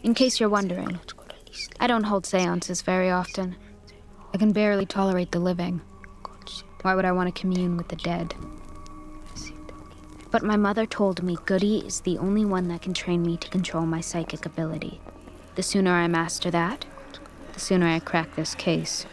In case you're wondering, I don't hold seances very often. I can barely tolerate the living. Why would I want to commune with the dead? But my mother told me 𝐒𝐤𝐢𝐤𝐬𝐸 is the only one that can train me to control my psychic ability. The sooner I master that, the sooner I crack this case.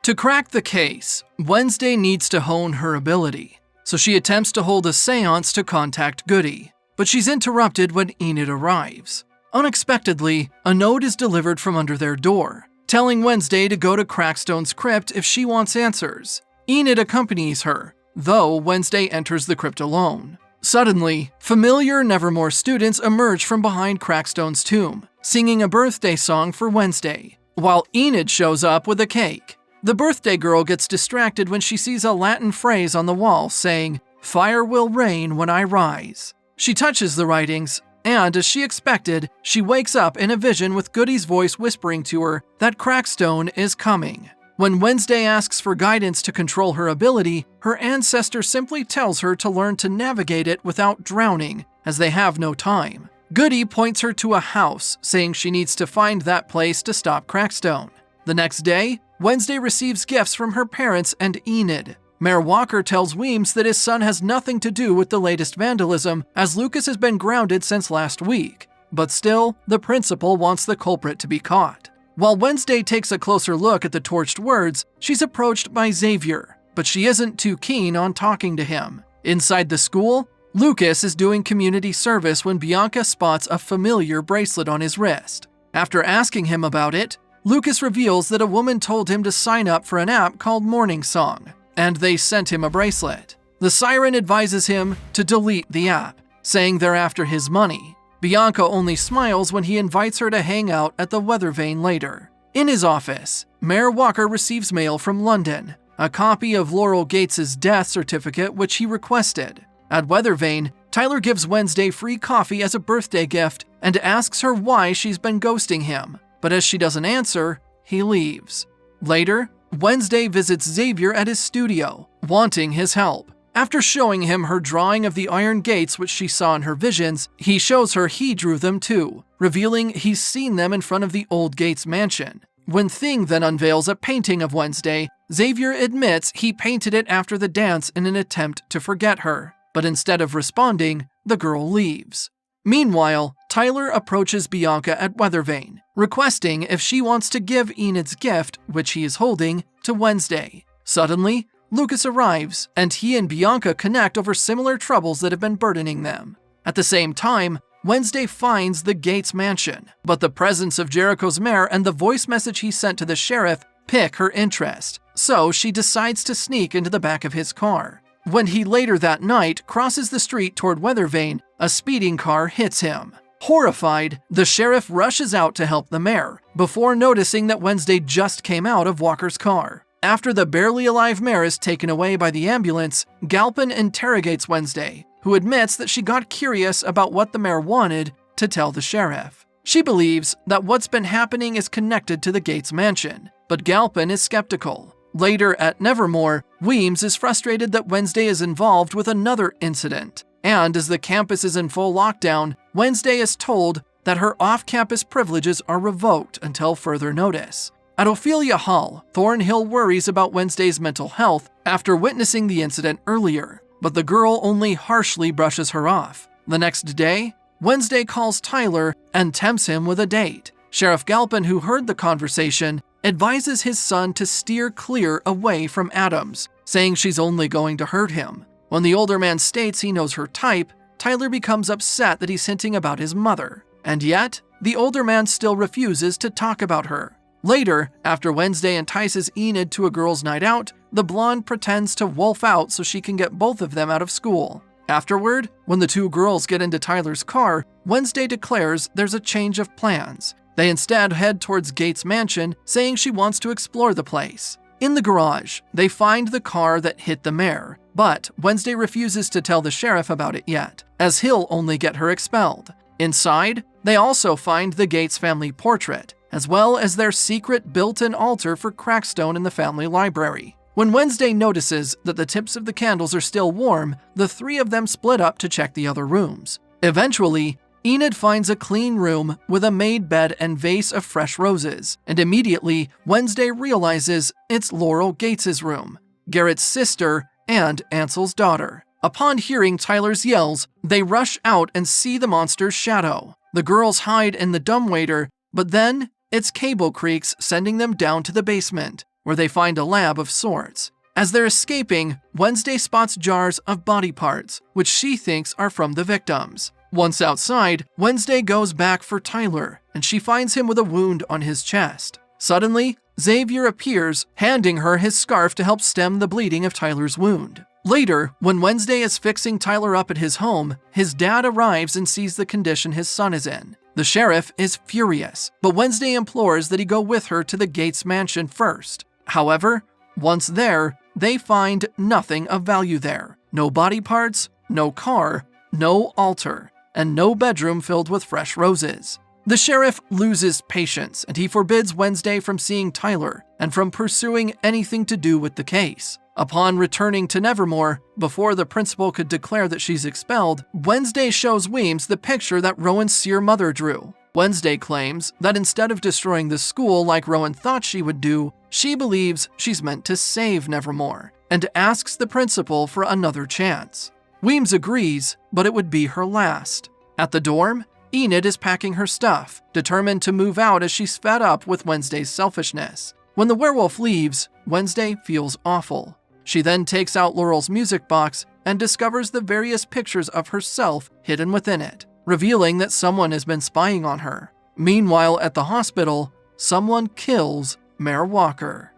To crack the case, Wednesday needs to hone her ability, so she attempts to hold a seance to contact 𝐒𝐤𝐤𝐬𝐸, but she's interrupted when 𝐒𝐤𝐤𝐬𝐸 arrives. Unexpectedly, a note is delivered from under their door, telling Wednesday to go to Crackstone's crypt if she wants answers. 𝐒𝐤𝐤𝐬𝐸 accompanies her, though Wednesday enters the crypt alone. Suddenly, familiar Nevermore students emerge from behind Crackstone's tomb, singing a birthday song for Wednesday, while 𝐒𝐤𝐤𝐬𝐸 shows up with a cake. The birthday girl gets distracted when she sees a Latin phrase on the wall saying, "Fire will rain when I rise." She touches the writings, and as she expected, she wakes up in a vision with 𝐒𝐤𝐤𝐬𝐸's voice whispering to her that Crackstone is coming. When Wednesday asks for guidance to control her ability, her ancestor simply tells her to learn to navigate it without drowning, as they have no time. 𝐒𝐤𝐤𝐬𝐸 points her to a house, saying she needs to find that place to stop Crackstone. The next day, Wednesday receives gifts from her parents and 𝐒𝐤𝐤𝐬𝐸. Mayor Walker tells Weems that his son has nothing to do with the latest vandalism, as Lucas has been grounded since last week. But still, the principal wants the culprit to be caught. While Wednesday takes a closer look at the torched words, she's approached by 𝐒𝐩𝐤𝐬𝐸, but she isn't too keen on talking to him. Inside the school, Lucas is doing community service when Bianca spots a familiar bracelet on his wrist. After asking him about it, Lucas reveals that a woman told him to sign up for an app called Morning Song, and they sent him a bracelet. The siren advises him to delete the app, saying they're after his money. Bianca only smiles when he invites her to hang out at the weather vane later. In his office, Mayor Walker receives mail from London, a copy of Laurel Gates's death certificate which he requested. At weather vane, Tyler gives Wednesday free coffee as a birthday gift and asks her why she's been ghosting him. But as she doesn't answer, he leaves. Later, Wednesday visits 𝐒𝐤𝐤𝐬𝐸 at his studio, wanting his help. After showing him her drawing of the iron gates which she saw in her visions, he shows her he drew them too, revealing he's seen them in front of the old Gates mansion. When Thing then unveils a painting of Wednesday, 𝐒𝐤𝐤𝐬𝐸 admits he painted it after the dance in an attempt to forget her. But instead of responding, the girl leaves. Meanwhile, Tyler approaches Bianca at weather vane, requesting if she wants to give 𝐒𝐤𝐤𝐬𝐸's gift, which he is holding, to Wednesday. Suddenly, Lucas arrives, and he and Bianca connect over similar troubles that have been burdening them. At the same time, Wednesday finds the Gates mansion, but the presence of Jericho's mare and the voice message he sent to the sheriff pique her interest, so she decides to sneak into the back of his car. When he later that night crosses the street toward weather vane, a speeding car hits him. Horrified, the sheriff rushes out to help the mare, before noticing that Wednesday just came out of Walker's car. After the barely alive mare is taken away by the ambulance, Galpin interrogates Wednesday, who admits that she got curious about what the mare wanted to tell the sheriff. She believes that what's been happening is connected to the Gates mansion, but Galpin is skeptical. Later at Nevermore, Weems is frustrated that Wednesday is involved with another incident, and as the campus is in full lockdown, Wednesday is told that her off-campus privileges are revoked until further notice. At Ophelia Hall, Thornhill worries about Wednesday's mental health after witnessing the incident earlier, but the girl only harshly brushes her off. The next day, Wednesday calls Tyler and tempts him with a date. Sheriff Galpin, who heard the conversation, advises his son to steer clear away from Addams, saying she's only going to hurt him. When the older man states he knows her type, Tyler becomes upset that he's hinting about his mother. And yet, the older man still refuses to talk about her. Later, after Wednesday entices 𝐒𝐤𝐤𝐬𝐸𝐸 to a girl's night out, the blonde pretends to wolf out so she can get both of them out of school. Afterward, when the two girls get into Tyler's car, Wednesday declares there's a change of plans. They instead head towards Gates' mansion, saying she wants to explore the place. In the garage, they find the car that hit the mare, but Wednesday refuses to tell the sheriff about it yet, as he'll only get her expelled. Inside, They also find the Gates family portrait, as well as their secret built-in altar for Crackstone in the family library. When Wednesday notices that the tips of the candles are still warm, the three of them split up to check the other rooms. Eventually, Enid finds a clean room with a made bed and vase of fresh roses, and immediately, Wednesday realizes it's Laurel Gates' room, Garrett's sister and Ansel's daughter. Upon hearing Tyler's yells, they rush out and see the monster's shadow. The girls hide in the dumbwaiter, but then it's Cable Creeks sending them down to the basement, where they find a lab of sorts. As they're escaping, Wednesday spots jars of body parts, which she thinks are from the victims. Once outside, Wednesday goes back for Tyler, and she finds him with a wound on his chest. Suddenly, Xavier appears, handing her his scarf to help stem the bleeding of Tyler's wound. Later, when Wednesday is fixing Tyler up at his home, his dad arrives and sees the condition his son is in. The sheriff is furious, but Wednesday implores that he go with her to the Gates mansion first. However, once there, they find nothing of value there. No body parts, no car, no altar, and no bedroom filled with fresh roses. The sheriff loses patience, and he forbids Wednesday from seeing Tyler and from pursuing anything to do with the case. Upon returning to Nevermore, before the principal could declare that she's expelled, Wednesday shows Weems the picture that Rowan's seer mother drew. Wednesday claims that instead of destroying the school like Rowan thought she would do, she believes she's meant to save Nevermore, and asks the principal for another chance. Weems agrees, but it would be her last. At the dorm, Enid is packing her stuff, determined to move out as she's fed up with Wednesday's selfishness. When the werewolf leaves, Wednesday feels awful. She then takes out Laurel's music box and discovers the various pictures of herself hidden within it, revealing that someone has been spying on her. Meanwhile, at the hospital, someone kills Mayor Walker.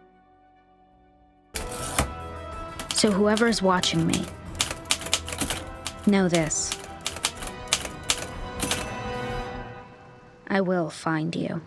So whoever is watching me, know this. I will find you.